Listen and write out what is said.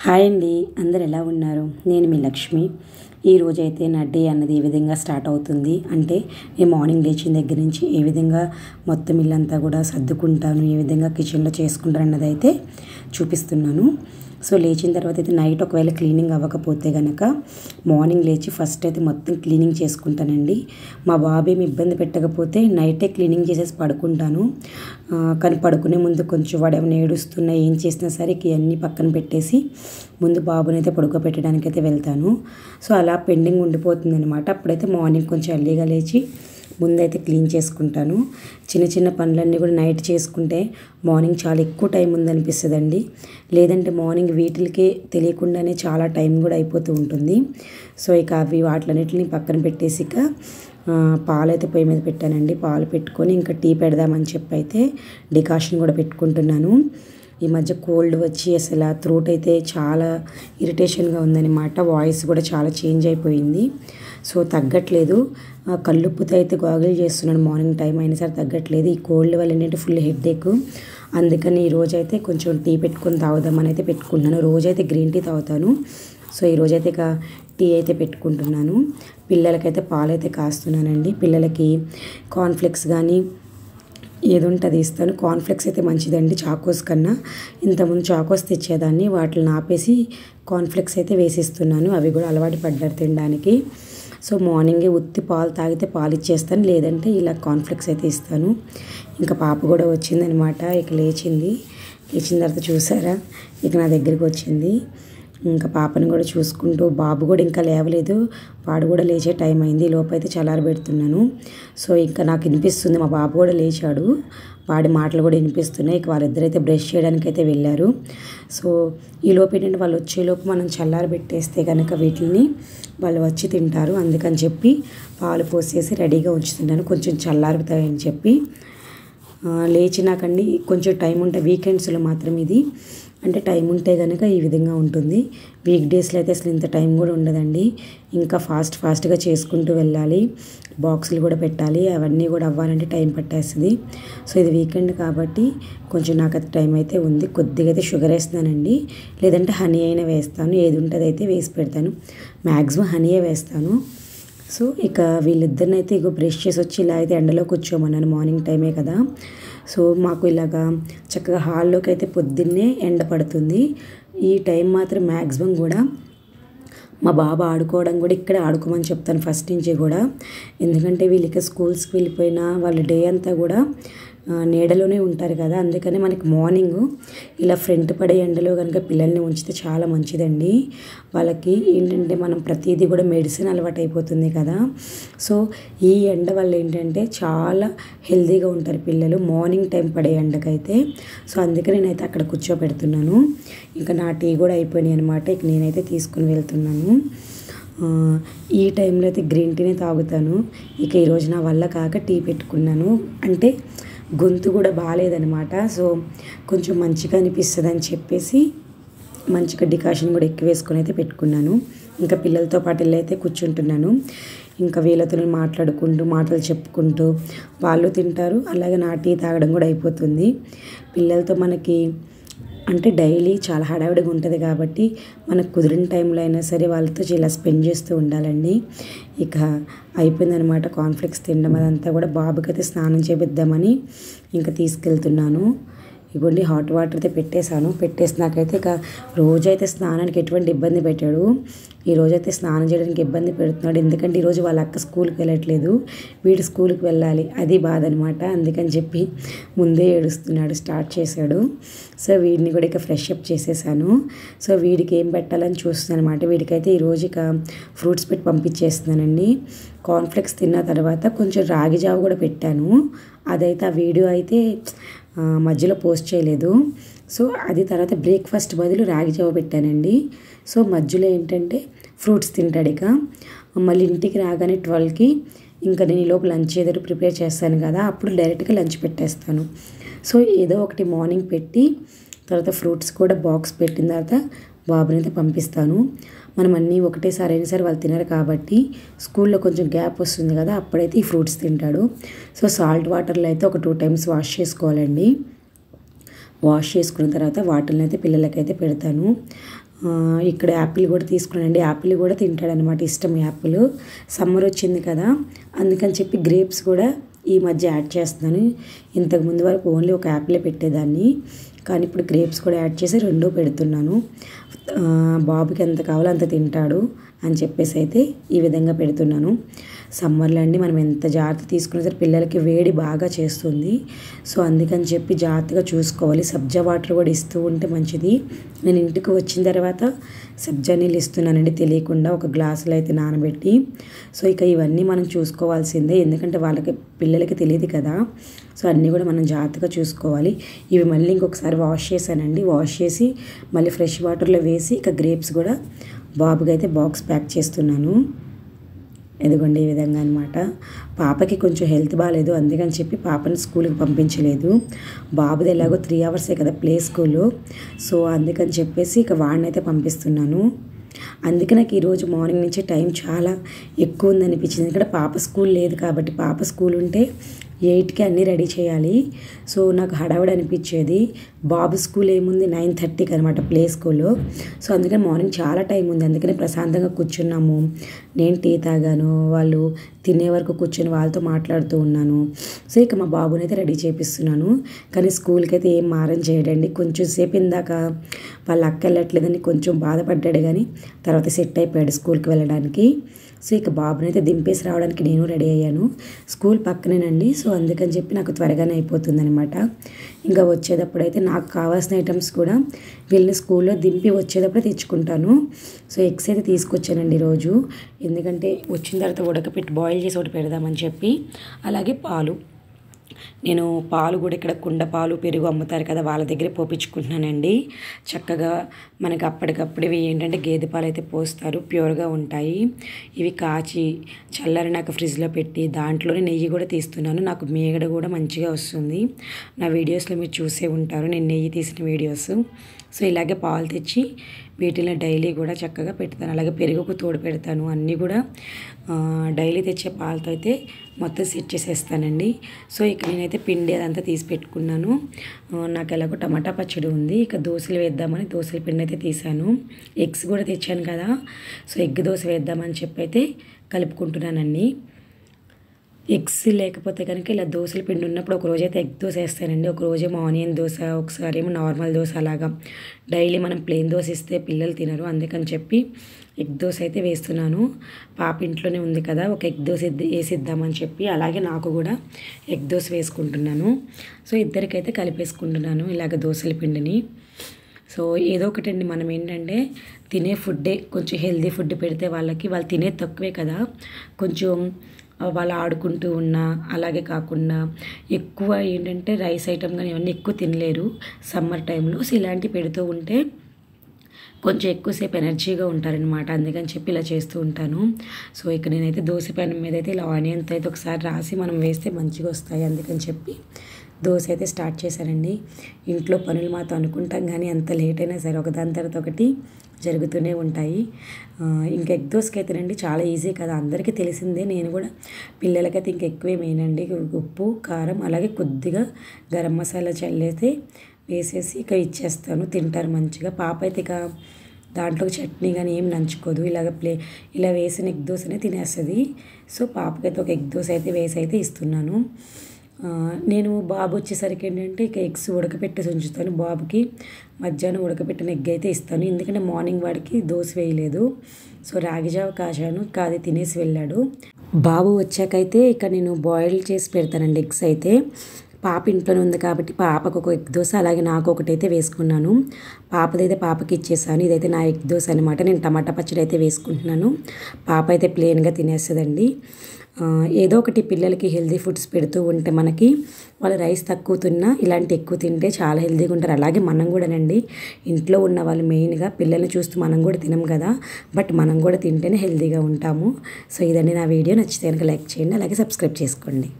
Hi అండి, అందరు ఎలా ఉన్నారు? నేను మీ లక్ష్మి. ఈరోజైతే నా డే అన్నది ఏ విధంగా స్టార్ట్ అవుతుంది అంటే నేను మార్నింగ్ లేచిన దగ్గర నుంచి ఏ విధంగా మొత్తం ఇల్లంతా కూడా సర్దుకుంటాను, ఏ విధంగా కిచెన్లో చేసుకుంటాను అన్నది అయితే చూపిస్తున్నాను. సో లేచిన తర్వాత అయితే నైట్ ఒకవేళ క్లీనింగ్ అవ్వకపోతే కనుక మార్నింగ్ లేచి ఫస్ట్ అయితే మొత్తం క్లీనింగ్ చేసుకుంటానండి. మా బాబు ఏమి ఇబ్బంది పెట్టకపోతే నైటే క్లీనింగ్ చేసేసి పడుకుంటాను. కానీ పడుకునే ముందు కొంచెం వాడు ఏమైనా ఏడుస్తున్నా ఏం చేసినా సరే ఇవన్నీ పక్కన పెట్టేసి ముందు బాబుని అయితే పడుకోబెట్టడానికి అయితే వెళ్తాను. సో అలా పెండింగ్ ఉండిపోతుంది అనమాట. అప్పుడైతే మార్నింగ్ కొంచెం ఎర్లీగా లేచి ముందైతే క్లీన్ చేసుకుంటాను. చిన్న చిన్న పనులన్నీ కూడా నైట్ చేసుకుంటే మార్నింగ్ చాలా ఎక్కువ టైం ఉందనిపిస్తుందండి. లేదంటే మార్నింగ్ వీటికే తెలియకుండానే చాలా టైం కూడా అయిపోతూ ఉంటుంది. సో ఇక అవి వాటిలన్నిటిని పక్కన పెట్టేసి ఇక పాలైతే పొయ్యి మీద పెట్టానండి. పాలు పెట్టుకొని ఇంకా టీ పెడదామని చెప్పి అయితే డికాషన్ కూడా పెట్టుకుంటున్నాను. ఈ మధ్య కోల్డ్ వచ్చి అసలు థ్రోట్ అయితే చాలా ఇరిటేషన్గా ఉందన్నమాట. వాయిస్ కూడా చాలా చేంజ్ అయిపోయింది. సో తగ్గట్లేదు. కళ్ళుప్పుతో అయితే గాగుల్ చేస్తున్నాను మార్నింగ్ టైం అయినా సరే తగ్గట్లేదు. ఈ కోల్డ్ వల్ల ఏంటంటే ఫుల్ హెడేక్. అందుకని ఈరోజైతే కొంచెం టీ పెట్టుకొని తాగుదామని అయితే పెట్టుకుంటున్నాను. రోజైతే గ్రీన్ టీ తాగుతాను. సో ఈరోజైతే ఇక టీ అయితే పెట్టుకుంటున్నాను. పిల్లలకైతే పాలైతే కాస్తున్నానండి. పిల్లలకి కార్న్ఫ్లెక్స్ కానీ ఏది ఉంటుంది ఇస్తాను. కార్న్ఫ్లెక్స్ అయితే మంచిదండి చాకోస్ కన్నా. ఇంతకుముందు చాకోస్ తెచ్చేదాన్ని, వాటిని ఆపేసి కార్న్ఫ్లెక్స్ అయితే వేసిస్తున్నాను. అవి కూడా అలవాటు పడ్డారు తినడానికి. సో మార్నింగే ఉత్తి పాలు తాగితే పాలు ఇచ్చేస్తాను, లేదంటే ఇలా కార్న్ఫ్లెక్స్ అయితే ఇస్తాను. ఇంకా పాప కూడా వచ్చిందనమాట. ఇక లేచిన తర్వాత చూసారా ఇక నా దగ్గరికి వచ్చింది. ఇంకా పాపని కూడా చూసుకుంటూ, బాబు కూడా ఇంకా లేవలేదు, వాడు కూడా లేచే టైం అయింది. లోపైతే చల్లారబెడుతున్నాను. సో ఇంకా నాకు వినిపిస్తుంది మా బాబు కూడా లేచాడు, వాడి మాటలు కూడా వినిపిస్తున్నాయి. ఇక వాళ్ళిద్దరైతే బ్రష్ చేయడానికి అయితే వెళ్ళారు. సో ఈ లోపు ఏంటంటే వాళ్ళు వచ్చేలోపు మనం చల్లారబెట్టేస్తే కనుక వీటిని వాళ్ళు వచ్చి తింటారు. అందుకని చెప్పి పాలు పోసేసి రెడీగా ఉంచుతున్నాను, కొంచెం చల్లారుతాయని చెప్పి. లేచినాకండి కొంచెం టైం ఉంటే వీకెండ్స్లో మాత్రం ఇది అంటే టైం ఉంటే కనుక ఈ విధంగా ఉంటుంది. వీక్ డేస్లో అయితే అసలు ఇంత టైం కూడా ఉండదండి. ఇంకా ఫాస్ట్గా చేసుకుంటూ వెళ్ళాలి. బాక్సులు కూడా పెట్టాలి, అవన్నీ కూడా అవ్వాలంటే టైం పట్టేస్తుంది. సో ఇది వీకెండ్ కాబట్టి కొంచెం నాకు అది టైం అయితే ఉంది. కొద్దిగా అయితే షుగర్ వేస్తున్నానండి, లేదంటే హనీ అయినా వేస్తాను. ఏది ఉంటుంది అయితే వేసి పెడతాను. మ్యాక్సిమం హనీయే వేస్తాను. సో ఇక వీళ్ళిద్దరిని అయితే ఇగో బ్రష్ చేసి వచ్చి ఇలా అయితే ఎండలో కూర్చోమన్నాను, మార్నింగ్ టైమే కదా. సో మాకు ఇలాగా చక్కగా హాల్లోకి అయితే పొద్దున్నే ఎండ పడుతుంది. ఈ టైం మాత్రం మ్యాక్సిమం కూడా మా బాబు ఆడుకోవడం కూడా ఇక్కడే ఆడుకోమని చెప్తాను ఫస్ట్ నుంచి కూడా. ఎందుకంటే వీళ్ళకి స్కూల్స్కి వెళ్ళిపోయినా వాళ్ళ డే అంతా కూడా నీడలోనే ఉంటారు కదా. అందుకని మనకి మార్నింగ్ ఇలా ఫ్రంట్ పడే ఎండలో కనుక పిల్లల్ని ఉంచితే చాలా మంచిదండి. వాళ్ళకి ఏంటంటే మనం ప్రతిదీ కూడా మెడిసిన్ అలవాటు అయిపోతుంది కదా. సో ఈ ఎండ వల్ల ఏంటంటే చాలా హెల్తీగా ఉంటారు పిల్లలు మార్నింగ్ టైం పడే ఎండకైతే. సో అందుకని నేనైతే అక్కడ కూర్చోబెడుతున్నాను. ఇంకా నా టీ కూడా అయిపోయినాయి అనమాట. ఇక నేనైతే తీసుకుని వెళ్తున్నాను. ఈ టైంలో అయితే గ్రీన్ టీనే తాగుతాను. ఇక ఈరోజు నా వల్ల కాక టీ పెట్టుకున్నాను. అంటే గొంతు కూడా బాగాలేదనమాట. సో కొంచెం మంచిగా అనిపిస్తుంది అని చెప్పేసి మంచిగా డికాషన్ కూడా ఎక్కువ వేసుకొని అయితే పెట్టుకున్నాను. ఇంకా పిల్లలతో పాటు వెళ్ళైతే కూర్చుంటున్నాను. ఇంకా వీళ్ళతో మాట్లాడుకుంటూ మాటలు చెప్పుకుంటూ వాళ్ళు తింటారు, అలాగే నా టీ తాగడం కూడా అయిపోతుంది. పిల్లలతో మనకి అంటే డైలీ చాలా హడావిడిగా ఉంటుంది కాబట్టి మనకు కుదిరిన టైంలో అయినా సరే వాళ్ళతో ఇలా స్పెండ్ చేస్తూ ఉండాలండి. ఇక అయిపోయిందనమాట కార్న్ఫ్లెక్స్ తినడం అదంతా కూడా. బాబుకి అయితే స్నానం చేపిద్దామని ఇంకా తీసుకెళ్తున్నాను. ఇవ్వండి హాట్ వాటర్ అయితే పెట్టేసినాకైతే ఇక రోజైతే స్నానానికి ఎటువంటి ఇబ్బంది పెట్టాడు. ఈరోజైతే స్నానం చేయడానికి ఇబ్బంది పెడుతున్నాడు. ఎందుకంటే ఈరోజు వాళ్ళ అక్క స్కూల్కి వెళ్ళట్లేదు, వీడు స్కూల్కి వెళ్ళాలి, అది బాధ అనమాట. అందుకని చెప్పి ముందే ఏడుస్తున్నాడు, స్టార్ట్ చేశాడు. సో వీడిని కూడా ఇక ఫ్రెష్ అప్ చేసేసాను. సో వీడికి ఏం పెట్టాలని చూస్తున్నాను అనమాట. వీడికైతే ఈరోజు ఇక ఫ్రూట్స్ పెట్టి పంపించేస్తున్నానండి. కార్న్ఫ్లెక్స్ తిన్న తర్వాత కొంచెం రాగి జావ కూడా పెట్టాను. అదైతే ఆ వీడియో అయితే మధ్యలో పోస్ట్ చేయలేదు. సో అది తర్వాత బ్రేక్ఫాస్ట్ బదులు రాగి జావ పెట్టానండి. సో మధ్యలో ఏంటంటే ఫ్రూట్స్ తింటాడు. ఇక మళ్ళీ ఇంటికి రాగానే 12కి ఇంకా నేను ఈ లోపు లంచ్ ఏదో ప్రిపేర్ చేస్తాను కదా, అప్పుడు డైరెక్ట్గా లంచ్ పెట్టేస్తాను. సో ఏదో ఒకటి మార్నింగ్ పెట్టి తర్వాత ఫ్రూట్స్ కూడా బాక్స్ పెట్టిన తర్వాత బాబుని అయితే పంపిస్తాను. మనం అన్నీ ఒకటేసారి అయినా సరే వాళ్ళు తినరు కాబట్టి స్కూల్లో కొంచెం గ్యాప్ వస్తుంది కదా, అప్పుడైతే ఈ ఫ్రూట్స్ తింటాడు. సో సాల్ట్ వాటర్లో అయితే ఒక 2 times వాష్ చేసుకోవాలండి. వాష్ చేసుకున్న తర్వాత వాటిని అయితే పిల్లలకైతే పెడతాను. ఇక్కడ యాపిల్ కూడా తీసుకున్నానండి. యాపిల్ కూడా తింటాడనమాట, ఇష్టం యాపిల్. సమ్మర్ వచ్చింది కదా, అందుకని చెప్పి గ్రేప్స్ కూడా ఈ మధ్య యాడ్ చేస్తున్నాను. ఇంతకుముందు వరకు ఓన్లీ ఒక యాపిలే పెట్టేదాన్ని, కానీ ఇప్పుడు గ్రేప్స్ కూడా యాడ్ చేసి రెండూ పెడుతున్నాను. బాబుకి ఎంత కావాలో అంత తింటాడు అని చెప్పేసి అయితే ఈ విధంగా పెడుతున్నాను. సమ్మర్లో అండి మనం ఎంత జాగ్రత్త తీసుకున్నా సరే పిల్లలకి వేడి బాగా చేస్తుంది. సో అందుకని చెప్పి జాగ్రత్తగా చూసుకోవాలి. సబ్జా వాటర్ కూడా ఇస్తూ ఉంటే మంచిది. నేను ఇంటికి వచ్చిన తర్వాత సబ్జా నీళ్ళు ఇస్తున్నానండి, తెలియకుండా ఒక గ్లాసులో అయితే నానబెట్టి. సో ఇక ఇవన్నీ మనం చూసుకోవాల్సిందే, ఎందుకంటే వాళ్ళకి పిల్లలకి తెలియదు కదా. సో అన్నీ కూడా మనం జాగ్రత్తగా చూసుకోవాలి. ఇవి మళ్ళీ ఇంకొకసారి వాష్ చేశానండి. వాష్ చేసి మళ్ళీ ఫ్రెష్ వాటర్లో వేసి ఇక గ్రేప్స్ కూడా బాబుకి అయితే బాక్స్ ప్యాక్ చేస్తున్నాను. ఎదుగోండి ఈ విధంగా అనమాట. పాపకి కొంచెం హెల్త్ బాగాలేదు, అందుకని చెప్పి పాపని స్కూల్కి పంపించలేదు. బాబుది ఎలాగో 3 అవర్సే కదా ప్లే స్కూలు. సో అందుకని చెప్పేసి ఇక వాడినైతే పంపిస్తున్నాను. అందుకే నాకు ఈరోజు మార్నింగ్ నుంచి టైం చాలా ఎక్కువ ఉందనిపించింది. ఎందుకంటే పాప స్కూల్ లేదు కాబట్టి, పాప స్కూల్ ఉంటే 8కి అన్నీ రెడీ చేయాలి. సో నాకు హడావుడి అనిపించేది. బాబు స్కూల్ ఏముంది 9:30కి అనమాట ప్లే స్కూల్లో. సో అందుకని మార్నింగ్ చాలా టైం ఉంది, అందుకని ప్రశాంతంగా కూర్చున్నాము. నేను టీ తాగాను, వాళ్ళు తినే వరకు కూర్చొని వాళ్ళతో మాట్లాడుతూ ఉన్నాను. సో ఇక మా బాబుని అయితే రెడీ చేపిస్తున్నాను. కానీ స్కూల్కి అయితే ఏం మారం చేయడండి. కొంచెం సేపు ఇందాక వాళ్ళ అక్క వెళ్ళట్లేదని కొంచెం బాధపడ్డాడు, కానీ తర్వాత సెట్ అయిపోయాడు స్కూల్కి వెళ్ళడానికి. సో ఇక బాబుని అయితే దింపేసి రావడానికి నేను రెడీ అయ్యాను. స్కూల్ పక్కనేనండి, సో అందుకని చెప్పి నాకు త్వరగానే అయిపోతుంది అనమాట. ఇంకా వచ్చేటప్పుడు అయితే నాకు కావాల్సిన ఐటమ్స్ కూడా వీళ్ళని స్కూల్లో దింపి వచ్చేటప్పుడు తెచ్చుకుంటాను. సో ఎగ్స్ అయితే తీసుకొచ్చానండి ఈరోజు, ఎందుకంటే వచ్చిన తర్వాత ఉడకపెట్టి బాయిల్ చేసి ఒకటి పెడదామని చెప్పి. అలాగే పాలు, నేను పాలు కూడా ఇక్కడ కుండ పాలు పెరుగు అమ్ముతారు కదా, వాళ్ళ దగ్గరే పోపించుకుంటున్నానండి. చక్కగా మనకి అప్పటికప్పుడు ఇవి ఏంటంటే గేదె పాలు అయితే పోస్తారు, ప్యూర్గా ఉంటాయి. ఇవి కాచి చల్లారినాక ఫ్రిడ్జ్లో పెట్టి దాంట్లోనే నెయ్యి కూడా తీస్తున్నాను. నాకు మేగడ కూడా మంచిగా వస్తుంది. నా వీడియోస్లో మీరు చూసే ఉంటారు నేను నెయ్యి తీసిన వీడియోస్. సో ఇలాగే పాలు తెచ్చి వీటిలో డైలీ కూడా చక్కగా పెడతాను. అలాగే పెరుగుకు తోడు పెడతాను. అన్నీ కూడా డైలీ తెచ్చే పాలతో అయితే మొత్తం సెట్ చేసేస్తానండి. సో ఇక నేనైతే పిండి అదంతా తీసి పెట్టుకున్నాను. నాకు ఎలాగో టమాటా పచ్చడి ఉంది, ఇక దోశలు వేద్దామని దోశల పిండి అయితే తీసాను. ఎగ్స్ కూడా తెచ్చాను కదా, సో ఎగ్ దోశ వేద్దామని చెప్పి అయితే కలుపుకుంటున్నానండి. ఎగ్స్ లేకపోతే కనుక ఇలా దోశల పిండి ఉన్నప్పుడు ఒక రోజైతే ఎగ్ దోశ వేస్తానండి, ఒక రోజేమో ఆనియన్ దోశ, ఒకసారి ఏమో నార్మల్ దోశ. అలాగా డైలీ మనం ప్లెయిన్ దోశ ఇస్తే పిల్లలు తినరు, అందుకని చెప్పి ఎగ్ దోశ అయితే వేస్తున్నాను. పాప ఇంట్లోనే ఉంది కదా, ఒక ఎగ్ దోశ వేసిద్దామని చెప్పి అలాగే నాకు కూడా ఎగ్ దోశ వేసుకుంటున్నాను. సో ఇద్దరికైతే కలిపేసుకుంటున్నాను ఇలాగ దోశల పిండిని. సో ఏదో ఒకటండి, మనం ఏంటంటే తినే ఫుడ్డే కొంచెం హెల్దీ ఫుడ్ పెడితే వాళ్ళకి, వాళ్ళు తినేది తక్కువే కదా, కొంచెం వాళ్ళు ఆడుకుంటూ ఉన్నా, అలాగే కాకుండా ఎక్కువ ఏంటంటే రైస్ ఐటమ్ కానీ ఇవన్నీ ఎక్కువ తినలేరు సమ్మర్ టైంలో. సో ఇలాంటివి పెడుతూ ఉంటే కొంచెం ఎక్కువసేపు ఎనర్జీగా ఉంటారనమాట, అందుకని చెప్పి ఇలా చేస్తూ ఉంటాను. సో ఇక నేనైతే దోశ పెనం మీద అయితే ఇలా ఆనియన్తో అయితే ఒకసారి రాసి మనం వేస్తే మంచిగా వస్తాయి, అందుకని చెప్పి దోశ అయితే స్టార్ట్ చేశానండి. ఇంట్లో పనులు మాతో అనుకుంటాం కానీ ఎంత లేట్ అయినా సరే ఒకదాని తర్వాత ఒకటి జరుగుతూనే ఉంటాయి. ఇంకా ఎగ్ దోశకి అయితేనండి చాలా ఈజీ కదా, అందరికీ తెలిసిందే. నేను కూడా పిల్లలకైతే ఇంకా ఎక్కువేమేనండి, ఉప్పు కారం అలాగే కొద్దిగా గరం మసాలా చల్లేసి వేసేసి ఇక ఇచ్చేస్తాను, తింటారు మంచిగా. పాప అయితే ఇక దాంట్లో చట్నీ కానీ ఏం నంచుకోదు, ఇలా వేసిన ఎగ్ దోశనే తినేస్తుంది. సో పాపకైతే ఒక ఎగ్ దోశ అయితే వేసి అయితే ఇస్తున్నాను. నేను బాబు వచ్చేసరికి ఏంటంటే ఇక ఎగ్స్ ఉడకపెట్టేసి ఉంచుతాను. బాబుకి మధ్యాహ్నం ఉడకపెట్టిన ఎగ్ అయితే ఇస్తాను, ఎందుకంటే మార్నింగ్ వాడికి దోశ వేయలేదు. సో రాగి జావ కాశాను, కాది తినేసి వెళ్ళాడు. బాబు వచ్చాకైతే ఇక నేను బాయిల్ చేసి పెడతానండి ఎగ్స్ అయితే. పాప ఇంట్లోనే ఉంది కాబట్టి పాపకు ఒక ఎగ్ దోశ, అలాగే నాకు ఒకటైతే వేసుకున్నాను. పాపదైతే పాపకి ఇచ్చేసాను. ఇదైతే నా ఎగ్ దోశ అనమాట. నేను టమాటా పచ్చడి అయితే వేసుకుంటున్నాను. పాప అయితే ప్లెయిన్గా తినేస్తుందండి. ఏదో ఒకటి పిల్లలకి హెల్దీ ఫుడ్స్ పెడుతూ ఉంటే మనకి వాళ్ళు రైస్ తక్కువ తిన్నా ఇలాంటి ఎక్కువ తింటే చాలా హెల్దీగా ఉంటారు. అలాగే మనం కూడానండి, ఇంట్లో ఉన్న వాళ్ళు మెయిన్గా పిల్లల్ని చూస్తూ మనం కూడా తినం కదా, బట్ మనం కూడా తింటేనే హెల్దీగా ఉంటాము. సో ఇదండి నా వీడియో, నచ్చితే కనుక లైక్ చేయండి, అలాగే సబ్స్క్రైబ్ చేసుకోండి.